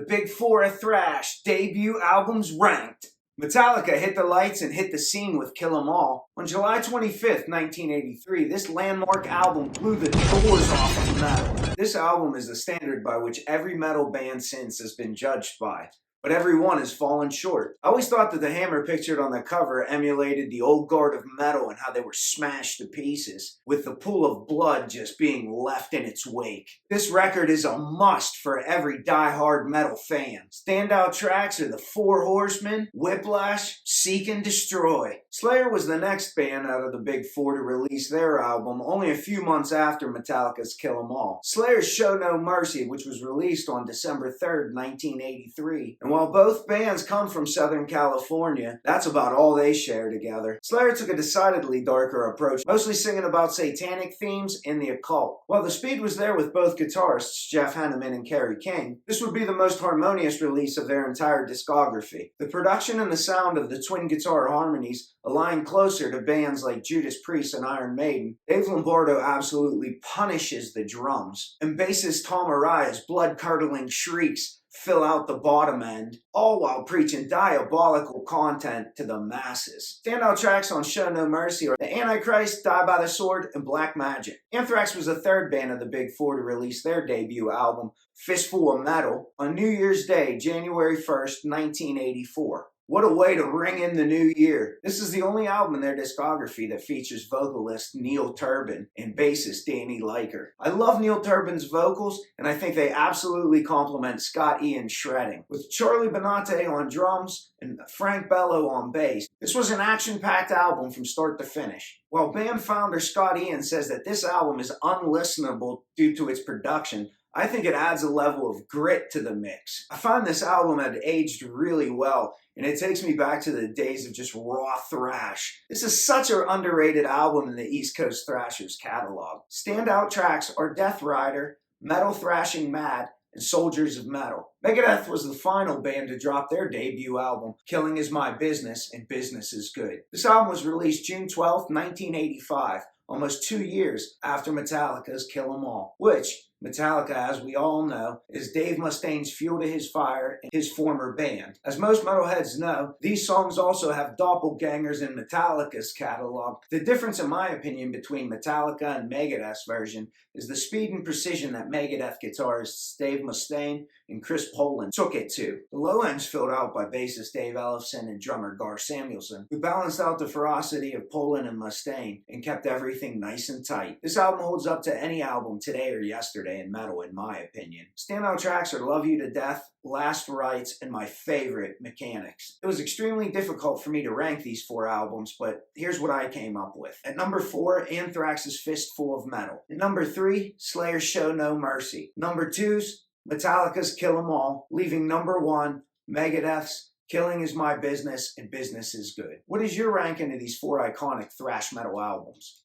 Big Four of Thrash debut albums ranked. Metallica hit the lights and hit the scene with Kill 'Em All. On July 25th, 1983, this landmark album blew the doors off of metal. This album is the standard by which every metal band since has been judged by, but every one has fallen short. I always thought that the hammer pictured on the cover emulated the old guard of metal and how they were smashed to pieces, with the pool of blood just being left in its wake. This record is a must for every die-hard metal fan. Standout tracks are the Four Horsemen, Whiplash, Seek and Destroy. Slayer was the next band out of the Big Four to release their album only a few months after Metallica's Kill 'Em All. Slayer's Show No Mercy, which was released on December 3rd, 1983. And while both bands come from Southern California, that's about all they share together. Slayer took a decidedly darker approach, mostly singing about satanic themes and the occult. While the speed was there with both guitarists, Jeff Hanneman and Kerry King, this would be the most harmonious release of their entire discography. The production and the sound of the twin guitar harmonies align closer to bands like Judas Priest and Iron Maiden. Dave Lombardo absolutely punishes the drums, and bassist Tom Araya's blood-curdling shrieks fill out the bottom end, all while preaching diabolical content to the masses. Standout tracks on Show No Mercy are The Antichrist, Die by the Sword, and Black Magic. Anthrax was the third band of the Big Four to release their debut album, Fistful of Metal, on New Year's Day, January 1st, 1984. What a way to ring in the new year. This is the only album in their discography that features vocalist Neil Turbin and bassist Danny Liker. I love Neil Turbin's vocals, and I think they absolutely complement Scott Ian's shredding. With Charlie Benante on drums and Frank Bello on bass, this was an action-packed album from start to finish. While band founder Scott Ian says that this album is unlistenable due to its production, I think it adds a level of grit to the mix. I find this album had aged really well, and it takes me back to the days of just raw thrash. This is such an underrated album in the East Coast Thrashers catalog. Standout tracks are Deathrider, Metal Thrashing Mad, and Soldiers of Metal. Megadeth was the final band to drop their debut album, Killing Is My Business and Business Is Good. This album was released June 12, 1985, almost 2 years after Metallica's Kill 'Em All, which Metallica, as we all know, is Dave Mustaine's fuel to his fire and his former band. As most metalheads know, these songs also have doppelgangers in Metallica's catalog. The difference, in my opinion, between Metallica and Megadeth's version is the speed and precision that Megadeth guitarists Dave Mustaine and Chris Poland took it to. The low end's filled out by bassist Dave Ellefson and drummer Gar Samuelson, who balanced out the ferocity of Poland and Mustaine and kept everything nice and tight. This album holds up to any album today or yesterday in metal, in my opinion. Standout tracks are Love You to Death, Last Rites, and my favorite, Mechanics. It was extremely difficult for me to rank these four albums, but here's what I came up with. At number 4, Anthrax's Fistful of Metal. At number 3, Slayer's Show No Mercy. Number 2's Metallica's Kill 'Em All, leaving number 1, Megadeth's Killing Is My Business and Business Is Good. What is your ranking of these four iconic thrash metal albums?